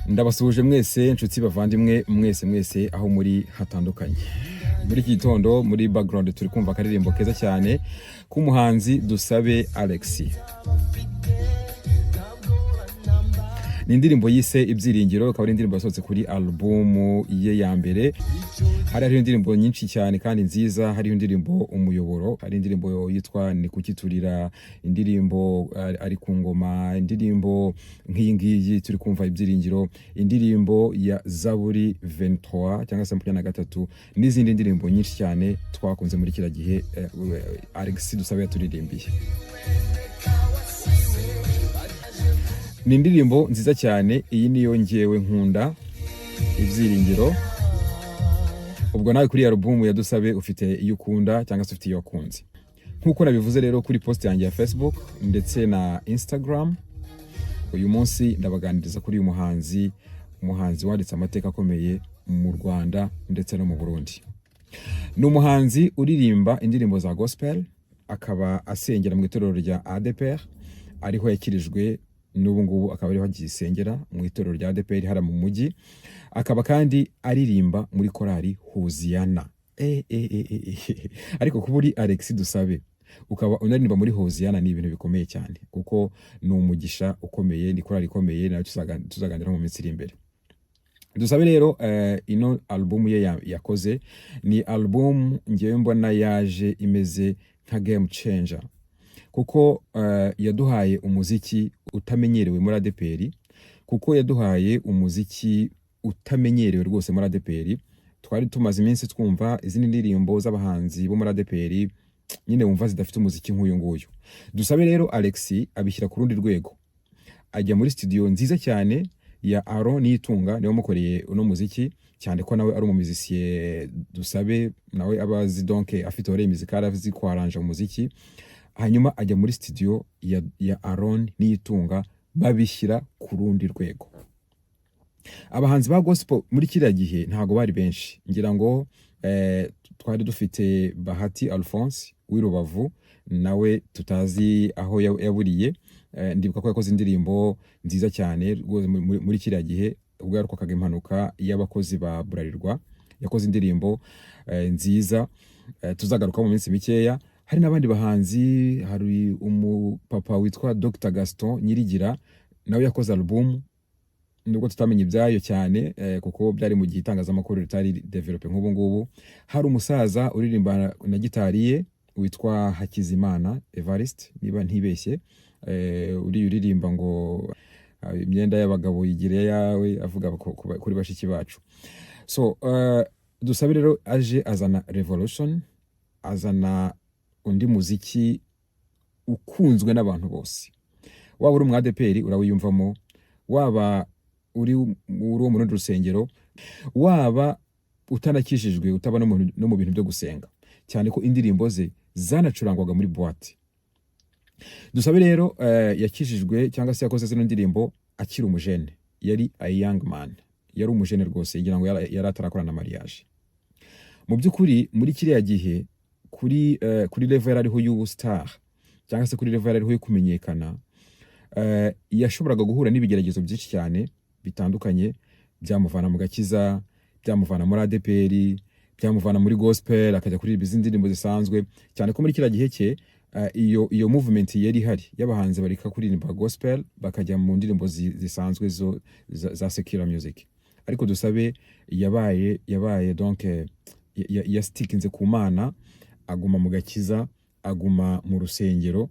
Ndabasuhuje mwese inshuti bavandimwe mwese aho muri hatandukanye. Muri iki gitondo muri background turi kumva akaririmbo keza cyane k'umuhanzi Dusabe Alexis. Ni indirimbo yise Ibyiringiro, akaba ari indirimbo yasohotse kuri album ye ya mbere. Hari indirimbo nyinshi cyane kandi nziza, hari indirimbo Umuyoboro, hari indirimbo yitwa Ni kukiturira, indirimbo ari ku ngoma, indirimbo nk'iyi ngiyi turi kumva Ibyiringiro, indirimbo ya Zaburi 23 cyangwa se 23 n'izindi ndirimbo nyinshi cyane twakunze muri kira gihe Alexis Dusabe yaturirimbiye. Ni indirimbo nziza cyane, iyi niyo ngewe nkunda, Ibyiringiro. Ubwo nawe kuri album ya Dusabe ufite iyo ukunda cyangwa se ufite iyo wakunze. Nkuko nabivuze rero kuri post yanjye ya Facebook ndetse na Instagram, uyu munsi ndabaganiriza kuri uyu muhanzi wanditse amateka akomeye mu Rwanda ndetse no mu Burundi. Ni umuhanzi uririmba indirimbo za gospel, akaba asengera mu itorero rya ADPR, ariho yakirijwe n'ubu ngubu akaba ariho agisengera mu itorero rya ADPR hara mu mujyi. Akaba kandi aririmba muri korali Hoziyana. Ariko kuba uri Alexis Dusabe ukaba unaririmba muri Hoziyana ni ibintu bikomeye cyane, kuko ni umugisha ukomeye, ni korali ikomeye, nayo tuzaganira mu minsi iri imbere. Dusabe rero ino album ye yakoze ni album ngewe mbona yaje imeze nka game changer, kuko yaduhaye umuziki utamenyerewe muri ADPR, kuko yaduhaye umuziki utamenyerewe rwose muri ADPR. Twari tumaze iminsi twumva izindi ndirimbo z'abahanzi bo muri ADPR nyine wumva zidafite umuziki nk'uyu nguyu. Dusabe rero Alexis abishyira ku rundi rwego, ajya muri studio nziza cyane ya Aaron Niyitunga, niwe mukoreye uno muziki, cyane ko nawe ari umuziciye. Dusabe nawe abazi donc afite ore musical, azi ko arrange umuziki. Hanyuma ajya muri studio ya Aaron Niyitunga, babishyira ku rundi rwego. Abahanzi ba gospel muri kiriya gihe ntago bari benshi, ngira ngo twari dufite Bahati Alphonse w'Irubavu, nawe tutazi aho yaburiye. Ndibuka ko yakoze indirimbo nziza cyane muri kiriya gihe, ubwo yarukaga impanuka y'abakozi ba Burarirwa, yakoze indirimbo nziza tuzagaruka mu minsi mikeya. Hari n'abandi bahanzi, hari umupapa witwa Dr Gaston Nyirigira, nawe yakoze album nubwo tutamenye ibyayo cyane kuko byari mu gihe itangazamakuru ritari develope nk'ubu ngubu. Hari umusaza uririmba na gitari ye witwa Hakizimana Evariste, niba ntibeshye, uririmba ngo imyenda y'abagabo yigire yawe, avuga kuri bashiki bacu. So Dusabe rero aje azana revolution, azana undi muziki ukunzwe n'abantu bose. Waba uri mu ADPR urawiyumvamo, waba uri mu rundi rusengero, waba utanakishijwe, utaba no mu bintu byo gusenga, cyane ko indirimbo ze zanacurangwaga muri boîte. Dusabe rero yakishijwe cyangwa se yakoze zino ndirimbo akiri umujene, yari a young man, yari umujene rwose, ngira ngo yari atarakora na mariage. Mu by'ukuri muri kiriya gihe kuri level ariho y'ubu star cyangwa se kuri level ariho yo kumenyekana, yashoboraga guhura n'ibigeragezo byinshi cyane bitandukanye, byamuvana mu gakiza, byamuvana muri ADPR, byamuvana muri gospel, akajya kuri izindi ndirimbo zisanzwe, cyane ko muri kiriya gihe cye iyo movement yari ihari y'abahanzi bareka kuririmba gospel bakajya mu ndirimbo zisanzwe za secular music. Ariko Dusabe yabaye donc yastikinze ku Mana, aguma mu gakiza, aguma mu rusengero,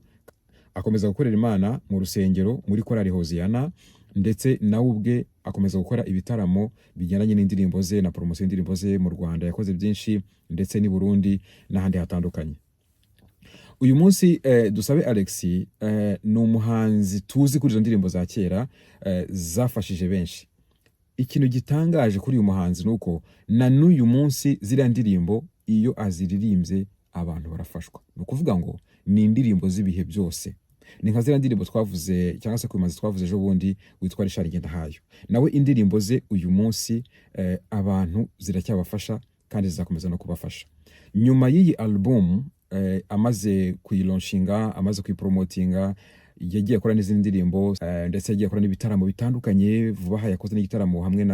akomeza gukorera Imana mu rusengero muri korali Hoziyana, ndetse nawe ubwe akomeza gukora ibitaramo bijyanye n'indirimbo ze na promotion y'indirimbo ze mu Rwanda. Yakoze byinshi ndetse ni Burundi n'ahandi hatandukanye. Uyu munsi Dusabe Alexis ni umuhanzi tuzi kuri izo ndirimbo za kera zafashije benshi. Ikintu gitangaje kuri uyu muhanzi nuko na n'uyu munsi ziriya ndirimbo iyo aziririmbye abantu barafashwa. Ni ukuvuga ngo ni indirimbo z'ibihe byose. Ni nka ziriya ndirimbo twavuze cyangwa se kumaze twavuze ejo bundi witwa Richard Ngendahayo, nawe indirimbo ze uyu munsi abantu ziracyabafasha kandi zizakomeza no kubafasha. Nyuma y'iyi album amaze kuyilauncinga, amaze kuyipromotinga, yagiye akora n'izindi ndirimbo ndetse yagiye akora n'ibitaramo bitandukanye. Vuba aha yakoze n'igitaramo hamwe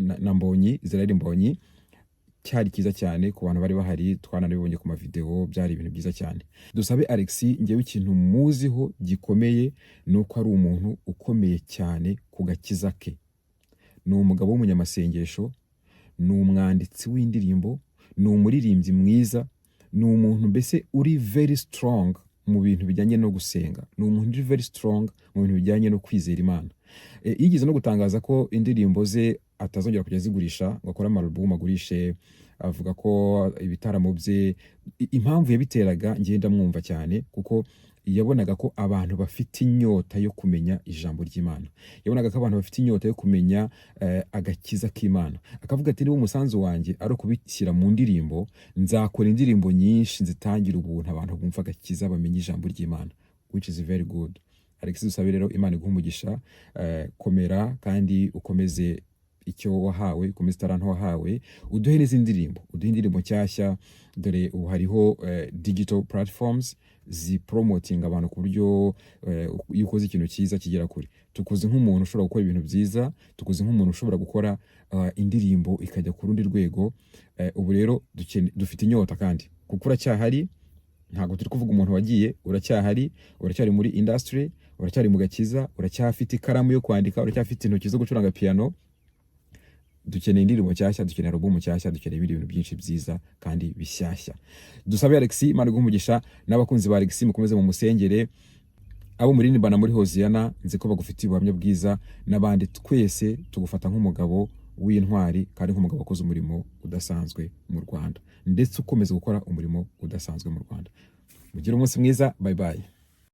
na Mbonyi, Israel Mbonyi, cyari cyiza cyane ku bantu bari bahari, twanabibonye ku mavideo, byari ibintu byiza cyane. Dusabe Alexis, ngewe ikintu muziho gikomeye nuko ari umuntu ukomeye cyane ku gakiza ke. Ni umugabo w'umunyamasengesho, ni umwanditsi w'indirimbo, ni umuririmbyi mwiza, ni umuntu mbese uri very strong mu bintu bijyanye no gusenga, ni umuntu uri very strong mu bintu bijyanye no kwizera Imana. Yigeze no gutangaza ko indirimbo ze atazongera kujya zigurisha, ngo akore amarubumu agurishe. Avuga ko ibitaramo bye impamvu yabiteraga ngenda mwumva cyane, kuko yabonaga ko abantu bafite inyota yo kumenya ijambo ry'Imana, yabonaga ko abantu bafite inyota yo kumenya agakiza k'Imana. Akavuga ati niba umusanzu wanjye ari ukubishyira mu ndirimbo, nzakora indirimbo nyinshi nzitangira ubuntu abantu bumva agakiza, bamenye ijambo ry'Imana, which is very good. Alexis Dusabe rero, Imana iguhe umugisha, komera kandi ukomeze icyo wahawe, ukomeze talent wahawe, uduhe n'izindi ndirimbo, uduhe indirimbo nshyashya. Dore ubu hariho digital platforms zipromoting abantu ku buryo iyo ukoze ikintu cyiza kigera kure. Tukuzi nk'umuntu ushobora gukora ibintu byiza, tukuzi nk'umuntu ushobora gukora indirimbo ikajya ku rundi rwego. Ubu rero dufite inyota, kandi kuko uracyahari, ntabwo turi kuvuga umuntu wagiye, uracyahari, uracyari muri industry, uracyari mu gakiza, uracyafite ikaramu yo kwandika, uracyafite intoki zo gucuranga piano. Dukeneye indirimbo nshyashya, dukeneye album nshyashya, dukeneye ibindi bintu byinshi byiza kandi bishyashya. Dusabe Alexis, Imana iguhe umugisha, n'abakunzi ba Alexis mukomeze mu musengere. Abo muri Nimbana muri Hoziyana, nzi ko bagufitiye ubuhamya bwiza, n'abandi twese tugufata nk'umugabo w'intwari kandi nk'umugabo wakoze umurimo udasanzwe mu Rwanda, ndetse ukomeza gukora umurimo udasanzwe mu Rwanda. Mugire umunsi mwiza, bye bye.